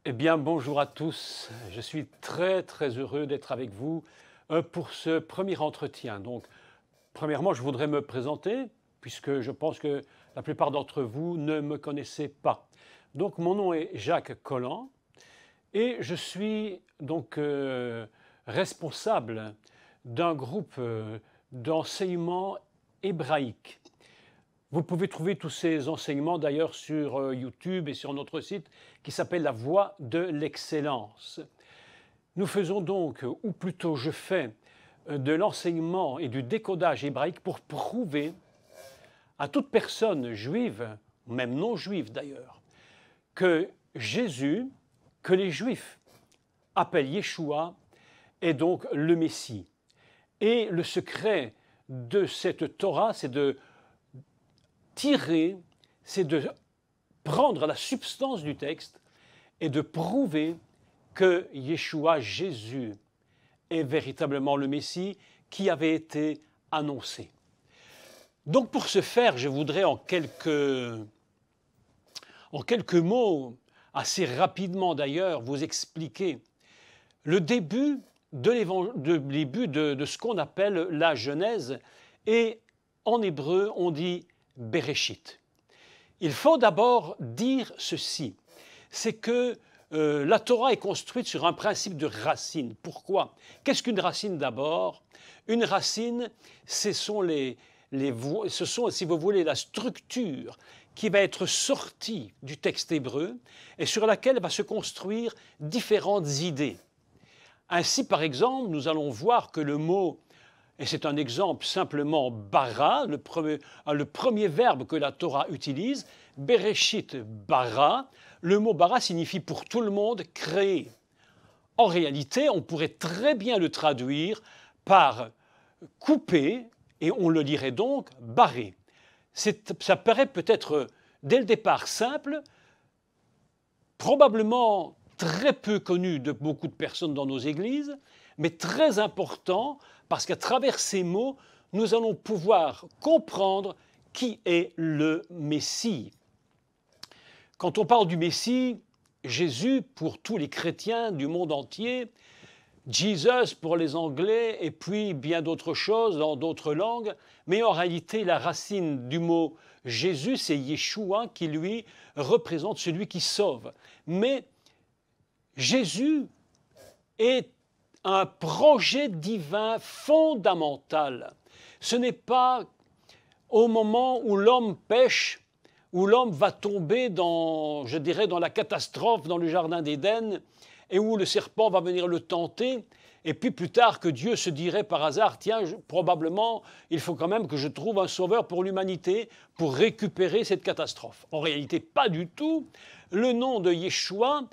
Eh bien, bonjour à tous. Je suis très heureux d'être avec vous pour ce premier entretien. Donc, premièrement, je voudrais me présenter, puisque je pense que la plupart d'entre vous ne me connaissez pas. Donc, mon nom est Jacques Colland et je suis donc responsable d'un groupe d'enseignement hébraïque. Vous pouvez trouver tous ces enseignements d'ailleurs sur YouTube et sur notre site qui s'appelle La Voie de l'Excellence. Nous faisons donc, ou plutôt je fais, de l'enseignement et du décodage hébraïque pour prouver à toute personne juive, même non juive d'ailleurs, que Jésus, que les Juifs appellent Yeshua, est donc le Messie. Et le secret de cette Torah, c'est de prendre la substance du texte et de prouver que Yeshua, Jésus, est véritablement le Messie qui avait été annoncé. Donc pour ce faire, je voudrais en quelques mots, assez rapidement d'ailleurs, vous expliquer le début de ce qu'on appelle la Genèse, et en hébreu on dit Bereshit. Il faut d'abord dire ceci, c'est que la Torah est construite sur un principe de racine. Pourquoi? Qu'est-ce qu'une racine d'abord? Une racine, ce sont, si vous voulez, la structure qui va être sortie du texte hébreu et sur laquelle va se construire différentes idées. Ainsi, par exemple, nous allons voir que le mot, et c'est un exemple simplement bara, le premier verbe que la Torah utilise, Bereshit bara, le mot bara signifie pour tout le monde créer. En réalité, on pourrait très bien le traduire par couper, et on le lirait donc barrer. Ça paraît peut-être dès le départ simple, probablement très peu connu de beaucoup de personnes dans nos églises, mais très important parce qu'à travers ces mots, nous allons pouvoir comprendre qui est le Messie. Quand on parle du Messie, Jésus pour tous les chrétiens du monde entier, Jesus pour les Anglais et puis bien d'autres choses dans d'autres langues, mais en réalité la racine du mot Jésus, c'est Yeshua qui lui représente celui qui sauve. Mais Jésus est un projet divin fondamental. Ce n'est pas au moment où l'homme pêche, où l'homme va tomber dans la catastrophe dans le jardin d'Éden et où le serpent va venir le tenter, et puis plus tard que Dieu se dirait par hasard, tiens, probablement, il faut quand même que je trouve un sauveur pour l'humanité pour récupérer cette catastrophe. En réalité, pas du tout. Le nom de Yeshua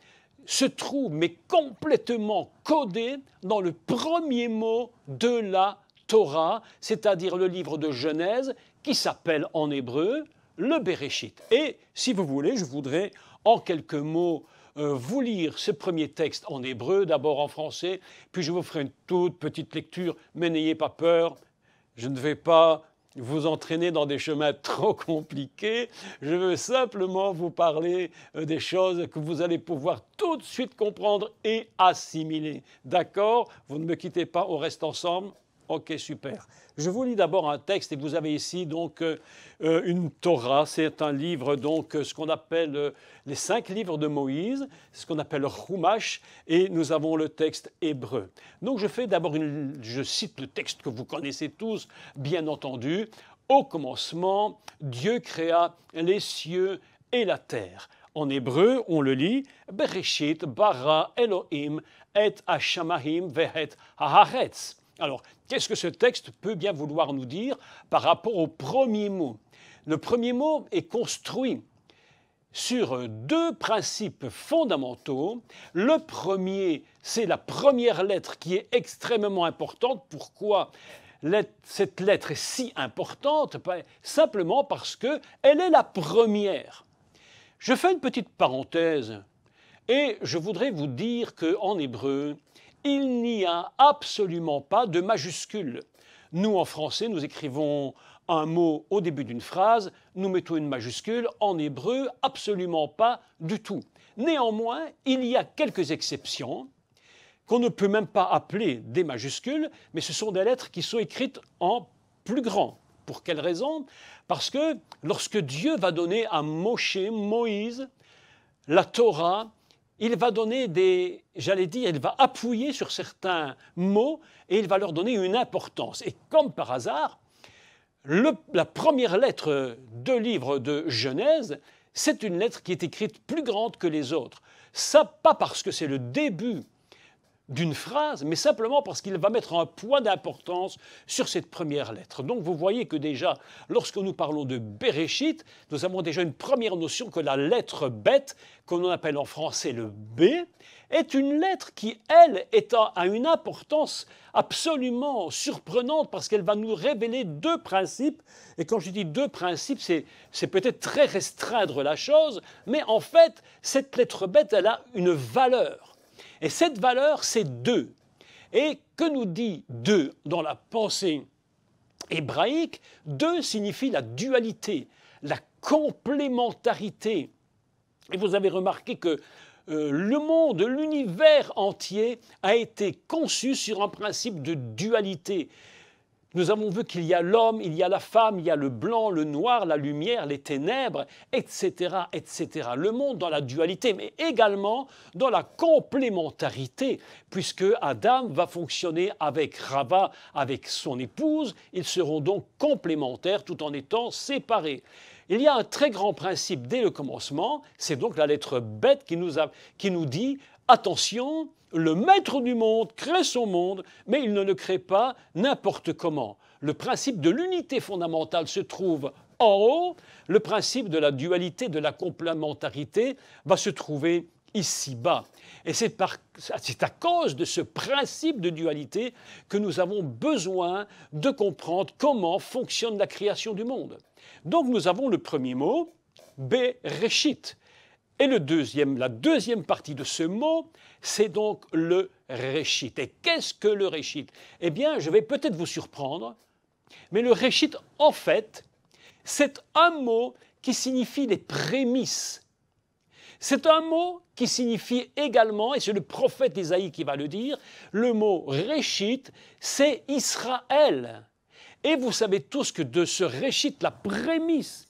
se trouve, mais complètement codé dans le premier mot de la Torah, c'est-à-dire le livre de Genèse, qui s'appelle en hébreu le Bereshit. Et si vous voulez, je voudrais en quelques mots vous lire ce premier texte en hébreu, d'abord en français, puis je vous ferai une toute petite lecture, mais n'ayez pas peur, je ne vais pas vous entraîner dans des chemins trop compliqués. Je veux simplement vous parler des choses que vous allez pouvoir tout de suite comprendre et assimiler. D'accord? Vous ne me quittez pas, on reste ensemble? Ok, super. Je vous lis d'abord un texte et vous avez ici donc une Torah. C'est un livre, donc ce qu'on appelle les 5 livres de Moïse, ce qu'on appelle le Chumash, et nous avons le texte hébreu. Donc je cite le texte que vous connaissez tous, bien entendu. Au commencement, Dieu créa les cieux et la terre. En hébreu, on le lit Bereshit bara Elohim et hashamahim vehet haaretz. Alors, qu'est-ce que ce texte peut bien vouloir nous dire par rapport au premier mot? Le premier mot est construit sur 2 principes fondamentaux. Le premier, c'est la première lettre qui est extrêmement importante. Pourquoi cette lettre est si importante? Simplement parce qu'elle est la première. Je fais une petite parenthèse et je voudrais vous dire qu'en hébreu, il n'y a absolument pas de majuscule. Nous, en français, nous écrivons un mot au début d'une phrase, nous mettons une majuscule. En hébreu, absolument pas du tout. Néanmoins, il y a quelques exceptions qu'on ne peut même pas appeler des majuscules, mais ce sont des lettres qui sont écrites en plus grand. Pour quelle raison? Parce que lorsque Dieu va donner à Moïse, la Torah, il va donner il va appuyer sur certains mots et il va leur donner une importance. Et comme par hasard, la première lettre de livre de Genèse, c'est une lettre qui est écrite plus grande que les autres. Ça, pas parce que c'est le début d'une phrase, mais simplement parce qu'il va mettre un point d'importance sur cette première lettre. Donc vous voyez que déjà, lorsque nous parlons de Bereshit, nous avons déjà une première notion que la lettre bête, qu'on appelle en français le B, est une lettre qui, elle, a une importance absolument surprenante parce qu'elle va nous révéler deux principes. Et quand je dis deux principes, c'est peut-être très restreindre la chose, mais en fait, cette lettre bête, elle a une valeur. Et cette valeur, c'est deux. Et que nous dit deux dans la pensée hébraïque? Deux signifie la dualité, la complémentarité. Et vous avez remarqué que le monde, l'univers entier a été conçu sur un principe de dualité. Nous avons vu qu'il y a l'homme, il y a la femme, il y a le blanc, le noir, la lumière, les ténèbres, etc., etc. Le monde dans la dualité, mais également dans la complémentarité, puisque Adam va fonctionner avec Rava, avec son épouse. Ils seront donc complémentaires tout en étant séparés. Il y a un très grand principe dès le commencement, c'est donc la lettre bête qui nous dit « Attention !» Le maître du monde crée son monde, mais il ne le crée pas n'importe comment. Le principe de l'unité fondamentale se trouve en haut, le principe de la dualité, de la complémentarité va se trouver ici-bas. Et c'est à cause de ce principe de dualité que nous avons besoin de comprendre comment fonctionne la création du monde. Donc nous avons le premier mot, Bereshit. Et la deuxième partie de ce mot, c'est donc le Réchit. Et qu'est-ce que le Réchit? Eh bien, je vais peut-être vous surprendre, mais le Réchit, en fait, c'est un mot qui signifie les prémices. C'est un mot qui signifie également, et c'est le prophète Isaïe qui va le dire, le mot Réchit, c'est Israël. Et vous savez tous que de ce Réchit, la prémisse,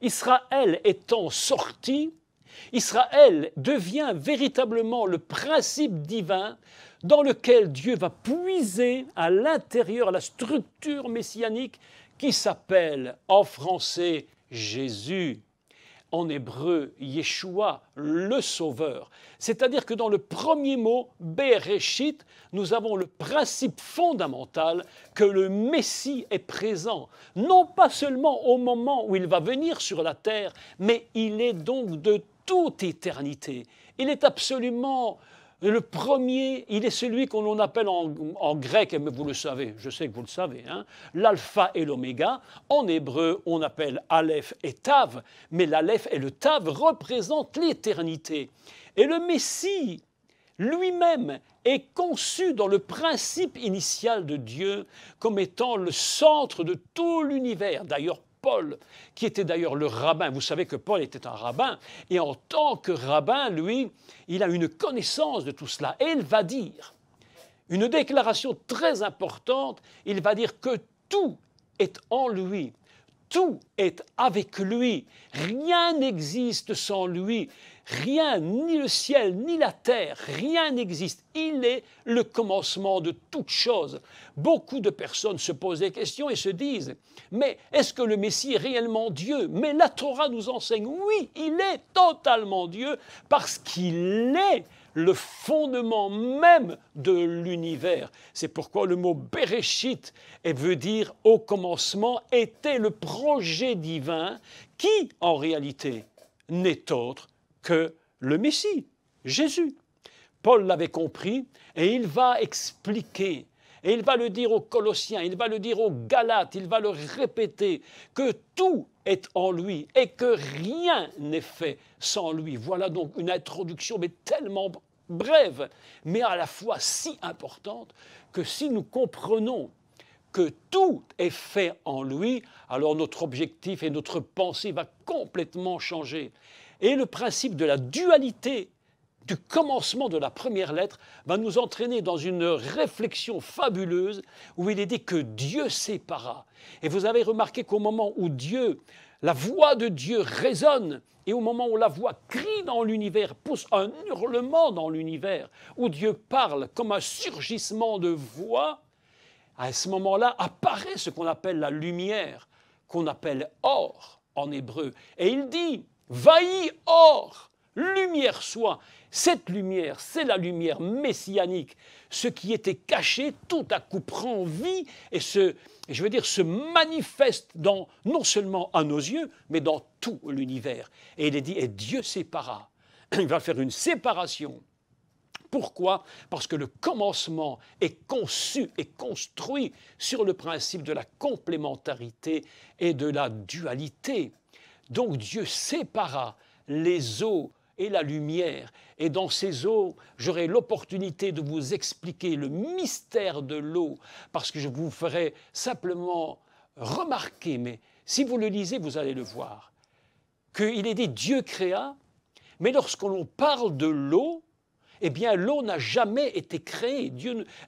Israël étant sorti, Israël devient véritablement le principe divin dans lequel Dieu va puiser à l'intérieur la structure messianique qui s'appelle en français Jésus, en hébreu Yeshua, le Sauveur. C'est-à-dire que dans le premier mot, Bereshit, nous avons le principe fondamental que le Messie est présent, non pas seulement au moment où il va venir sur la terre, mais il est donc de toute éternité. Il est absolument le premier, il est celui qu'on appelle en grec, mais vous le savez, je sais que vous le savez, hein, l'alpha et l'oméga. En hébreu, on appelle Aleph et Tav, mais l'Aleph et le Tav représentent l'éternité. Et le Messie lui-même est conçu dans le principe initial de Dieu comme étant le centre de tout l'univers. D'ailleurs, Paul, qui était d'ailleurs le rabbin. Vous savez que Paul était un rabbin, et en tant que rabbin, lui, il a une connaissance de tout cela. Et il va dire une déclaration très importante, il va dire que tout est en lui, tout est avec lui, rien n'existe sans lui, rien, ni le ciel, ni la terre, rien n'existe. Il est le commencement de toute chose. Beaucoup de personnes se posent des questions et se disent « Mais est-ce que le Messie est réellement Dieu ?» Mais la Torah nous enseigne, oui, il est totalement Dieu parce qu'il est le fondement même de l'univers. C'est pourquoi le mot Bereshit veut dire « au commencement était le projet divin » qui, en réalité, n'est autre que le Messie, Jésus. Paul l'avait compris et il va expliquer, et il va le dire aux Colossiens, il va le dire aux Galates, il va le répéter, que tout est en lui et que rien n'est fait sans lui. Voilà donc une introduction, mais tellement brève, mais à la fois si importante que si nous comprenons que tout est fait en lui, alors notre objectif et notre pensée va complètement changer. Et le principe de la dualité du commencement de la première lettre va nous entraîner dans une réflexion fabuleuse où il est dit que Dieu sépara. Et vous avez remarqué qu'au moment où la voix de Dieu résonne, et au moment où la voix crie dans l'univers, pousse un hurlement dans l'univers, où Dieu parle comme un surgissement de voix, à ce moment-là apparaît ce qu'on appelle la lumière, qu'on appelle or en hébreu. Et il dit, vaillis or, lumière soit. Cette lumière, c'est la lumière messianique. Ce qui était caché, tout à coup prend vie et se manifeste non seulement à nos yeux, mais dans tout l'univers. Et il est dit, et Dieu sépara. Il va faire une séparation. Pourquoi? Parce que le commencement est conçu et construit sur le principe de la complémentarité et de la dualité. Donc Dieu sépara les eaux et la lumière. Et dans ces eaux, j'aurai l'opportunité de vous expliquer le mystère de l'eau, parce que je vous ferai simplement remarquer, mais si vous le lisez, vous allez le voir, qu'il est dit Dieu créa, mais lorsqu'on parle de l'eau, eh bien, l'eau n'a jamais été créée.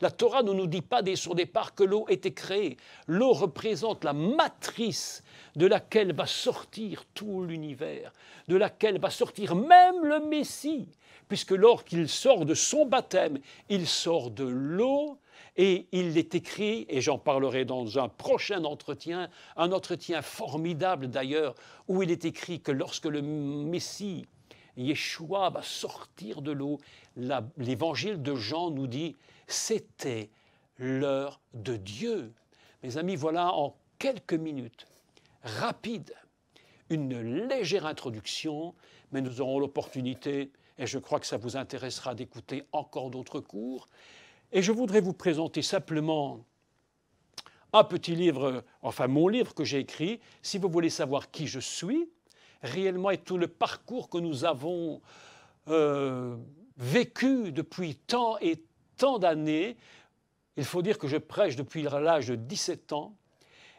La Torah ne nous dit pas sur départ que l'eau était créée. L'eau représente la matrice de laquelle va sortir tout l'univers, de laquelle va sortir même le Messie, puisque lorsqu'il sort de son baptême, il sort de l'eau, et il est écrit, et j'en parlerai dans un prochain entretien, un entretien formidable d'ailleurs, où il est écrit que lorsque le Messie, Yeshua, va sortir de l'eau, l'évangile de Jean nous dit « c'était l'heure de Dieu ». Mes amis, voilà en quelques minutes, rapide, une légère introduction, mais nous aurons l'opportunité, et je crois que ça vous intéressera d'écouter encore d'autres cours. Et je voudrais vous présenter simplement un petit livre, enfin mon livre que j'ai écrit, si vous voulez savoir qui je suis, réellement, et tout le parcours que nous avons vécu depuis tant et tant d'années. Il faut dire que je prêche depuis l'âge de 17 ans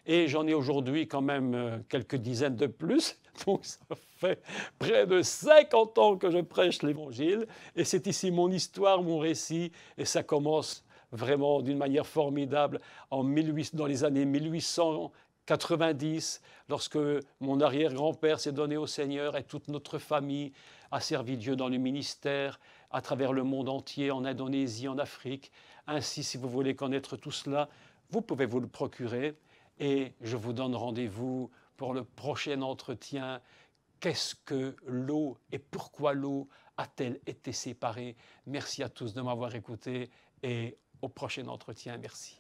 et j'en ai aujourd'hui quand même quelques dizaines de plus. Donc ça fait près de 50 ans que je prêche l'Évangile et c'est ici mon histoire, mon récit, et ça commence vraiment d'une manière formidable dans les années 1890, lorsque mon arrière-grand-père s'est donné au Seigneur et toute notre famille a servi Dieu dans le ministère à travers le monde entier, en Indonésie, en Afrique. Ainsi, si vous voulez connaître tout cela, vous pouvez vous le procurer et je vous donne rendez-vous pour le prochain entretien. Qu'est-ce que l'eau et pourquoi l'eau a-t-elle été séparée? Merci à tous de m'avoir écouté et au prochain entretien. Merci.